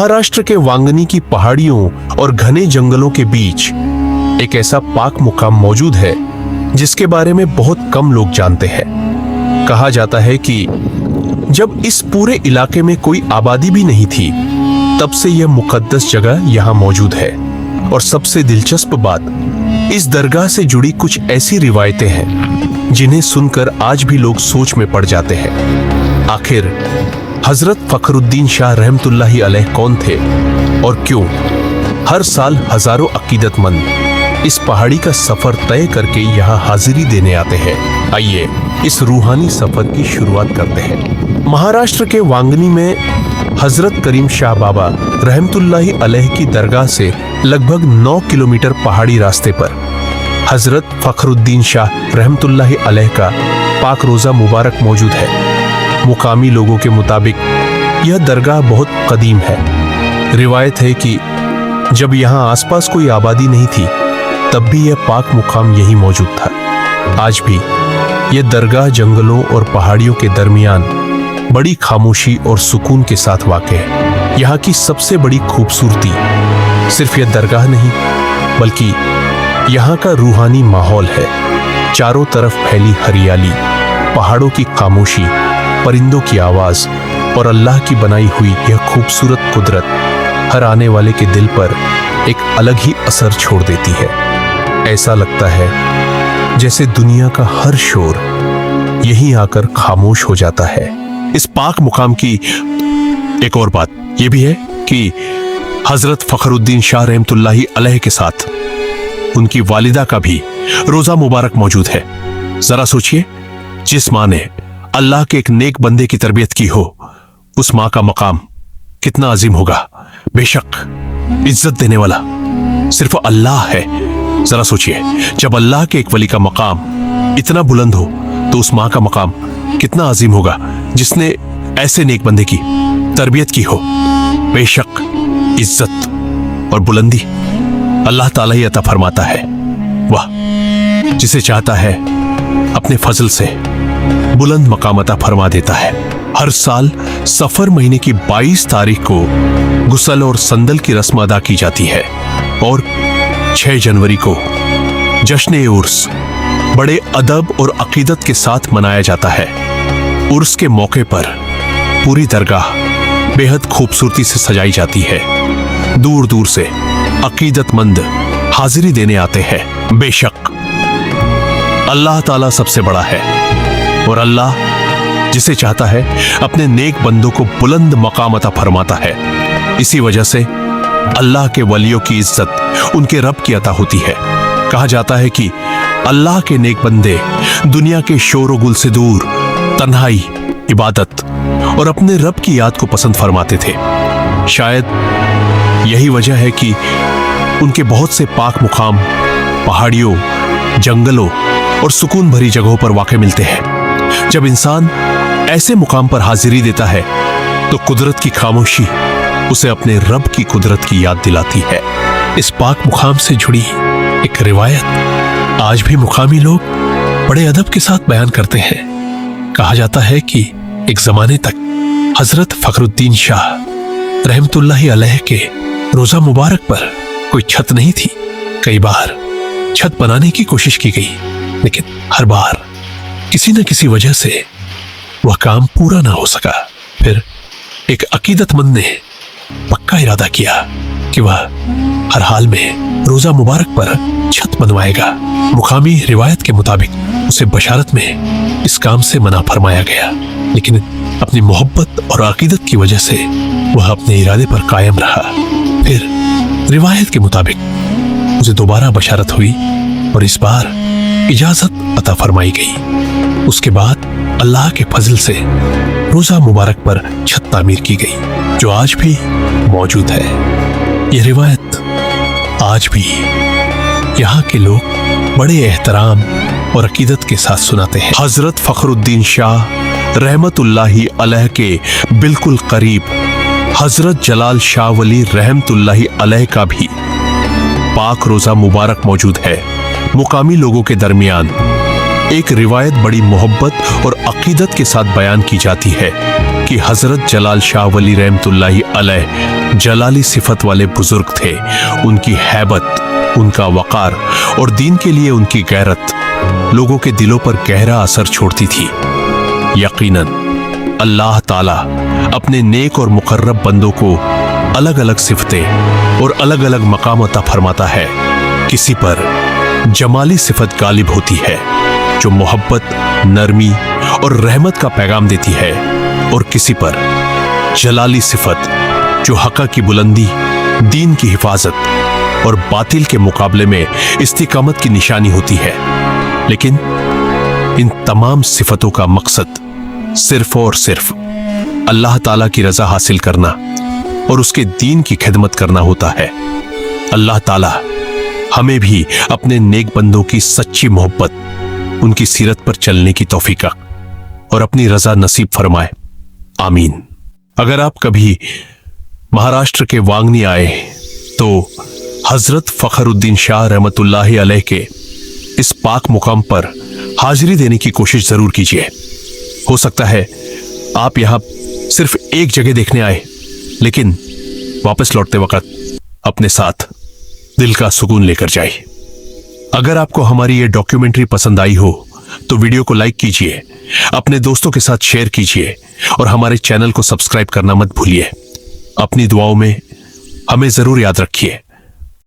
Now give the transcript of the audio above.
महाराष्ट्र के वांगनी की पहाड़ियों और घने जंगलों के बीच एक ऐसा पाक मुकाम मौजूद है जिसके बारे में बहुत कम लोग जानते हैं। कहा जाता है कि जब इस पूरे इलाके में कोई आबादी भी नहीं थी, तब से यह मुकद्दस जगह यहाँ मौजूद है। और सबसे दिलचस्प बात, इस दरगाह से जुड़ी कुछ ऐसी रिवायतें हैं जिन्हें सुनकर आज भी लोग सोच में पड़ जाते हैं। आखिर हजरत फखरुद्दीन शाह रहमतुल्लाहि अलैह कौन थे और क्यों हर साल हजारों अकीदतमंद इस पहाड़ी का सफर तय करके यहाँ हाजिरी देने आते हैं। आइए इस रूहानी सफर की शुरुआत करते हैं। महाराष्ट्र के वांगनी में हजरत करीम शाह बाबा रहमतुल्लाहि अलैह की दरगाह से लगभग 9 किलोमीटर पहाड़ी रास्ते पर हजरत फखरुद्दीन शाह रहमतुल्लाहि अलैह का पाक रोजा मुबारक मौजूद है। मुकामी लोगों के मुताबिक यह दरगाह बहुत कदीम है। रिवायत है कि जब यहाँ आसपास कोई आबादी नहीं थी, तब भी यह पाक मुकाम यही मौजूद था। आज भी यह दरगाह जंगलों और पहाड़ियों के दरमियान बड़ी खामोशी और सुकून के साथ वाक़ है। यहाँ की सबसे बड़ी खूबसूरती सिर्फ यह दरगाह नहीं, बल्कि यहाँ का रूहानी माहौल है। चारों तरफ फैली हरियाली, पहाड़ों की खामोशी, परिंदों की आवाज और अल्लाह की बनाई हुई यह खूबसूरत कुदरत हर आने वाले के दिल पर एक अलग ही असर छोड़ देती है। ऐसा लगता है जैसे दुनिया का हर शोर यहीं आकर खामोश हो जाता है। इस पाक मुकाम की एक और बात यह भी है कि हजरत फखरुद्दीन शाह रहमतुल्लाहि अलैह के साथ उनकी वालिदा का भी रोजा मुबारक मौजूद है। जरा सोचिए, जिस माँ ने अल्लाह के एक नेक बंदे की तरबियत की हो, उस माँ का मकाम कितना अजीम होगा। बेशक इज्जत देने वाला सिर्फ अल्लाह है। जरा सोचिए, जब अल्लाह के एक वली का मकाम इतना बुलंद हो, तो उस माँ का मकाम कितना अजीम होगा जिसने ऐसे नेक बंदे की तरबियत की हो। बेशक इज्जत और बुलंदी अल्लाह ताला ही अता फरमाता है। वाह, जिसे चाहता है अपने फजल से बुलंद मकाम अता फरमा देता है। हर साल सफर महीने की 22 तारीख को गुसल और संदल की रस्म अदा की जाती है और 6 जनवरी को जश्न उर्स बड़े अदब और अकीदत के साथ मनाया जाता है। उर्स के मौके पर पूरी दरगाह बेहद खूबसूरती से सजाई जाती है। दूर दूर से अकीदतमंद हाजिरी देने आते हैं। बेशक अल्लाह ताला सबसे बड़ा है और अल्लाह जिसे चाहता है अपने नेक बंदों को बुलंद मकाम अता फरमाता है। इसी वजह से अल्लाह के वलियों की इज्जत उनके रब की अता होती है। कहा जाता है कि अल्लाह के नेक बंदे दुनिया के शोर गुल से दूर तन्हाई, इबादत और अपने रब की याद को पसंद फरमाते थे। शायद यही वजह है कि उनके बहुत से पाक मुकाम पहाड़ियों, जंगलों और सुकून भरी जगहों पर वाक़ मिलते हैं। जब इंसान ऐसे मुकाम पर हाजिरी देता है, तो कुदरत की खामोशी उसे अपने रब की कुदरत की याद दिलाती है। इस पाक मुकाम से जुड़ी एक रिवायत आज भी मुकामी लोग बड़े अदब के साथ बयान करते हैं। कहा जाता है कि एक जमाने तक हजरत फखरुद्दीन शाह रहमतुल्लाहि अलैह के रोजा मुबारक पर कोई छत नहीं थी। कई बार छत बनाने की कोशिश की गई, लेकिन हर बार किसी न किसी वजह से वह काम पूरा ना हो सका। फिर एक अकीदतमंद ने पक्का इरादा किया कि वह हर हाल में रोजा मुबारक पर छत बनवाएगा। मुकामी रिवायत के मुताबिक उसे बशारत में इस काम से मना फरमाया गया, लेकिन अपनी मोहब्बत और अकीदत की वजह से वह अपने इरादे पर कायम रहा। फिर रिवायत के मुताबिक उसे दोबारा बशारत हुई और इस बार इजाजत अता फरमाई गई। उसके बाद अल्लाह के फजल से रोजा मुबारक पर छत तामीर की गई, जो आज भी मौजूद है। यह रिवायत आज भी यहाँ के लोग बड़े एहतराम और अकीदत के साथ सुनाते हैं। हजरत फखरुद्दीन शाह रहमतुल्लाहि अलैह के बिल्कुल करीब हजरत जलाल शाह वली रहमतुल्लाहि अलैह का भी पाक रोजा मुबारक मौजूद है। मुकामी लोगों के दरमियान एक रिवायत बड़ी मोहब्बत और अकीदत के साथ बयान की जाती है कि हजरत जलाल शाह वली रहमतुल्लाहि अलैह जलाली सिफत वाले बुजुर्ग थे। उनकी हैबत, उनका वकार और दीन के लिए उनकी गैरत लोगों के दिलों पर गहरा असर छोड़ती थी। यकीनन अल्लाह ताला अपने नेक और मुकर्रब बंदों को अलग अलग सिफतें और अलग अलग मकाम अता फरमाता है। किसी पर जमाली सिफत गालिब होती है जो मोहब्बत, नरमी और रहमत का पैगाम देती है, और किसी पर जलाली सिफत जो हक़ की बुलंदी, दीन की हिफाजत और बातिल के मुकाबले में इस्तिकामत की निशानी होती है। लेकिन इन तमाम सिफतों का मकसद सिर्फ और सिर्फ अल्लाह ताला की रजा हासिल करना और उसके दीन की खिदमत करना होता है। अल्लाह ताला हमें भी अपने नेक बंदों की सच्ची मोहब्बत, उनकी सीरत पर चलने की तौफीक और अपनी रजा नसीब फरमाए, आमीन। अगर आप कभी महाराष्ट्र के वांगनी आए तो हजरत फखरुद्दीन शाह रहमतुल्लाहि अलैह के इस पाक मुकाम पर हाजिरी देने की कोशिश जरूर कीजिए। हो सकता है आप यहां सिर्फ एक जगह देखने आए, लेकिन वापस लौटते वक्त अपने साथ दिल का सुकून लेकर जाए। अगर आपको हमारी ये डॉक्यूमेंट्री पसंद आई हो तो वीडियो को लाइक कीजिए, अपने दोस्तों के साथ शेयर कीजिए और हमारे चैनल को सब्सक्राइब करना मत भूलिए। अपनी दुआओं में हमें जरूर याद रखिए।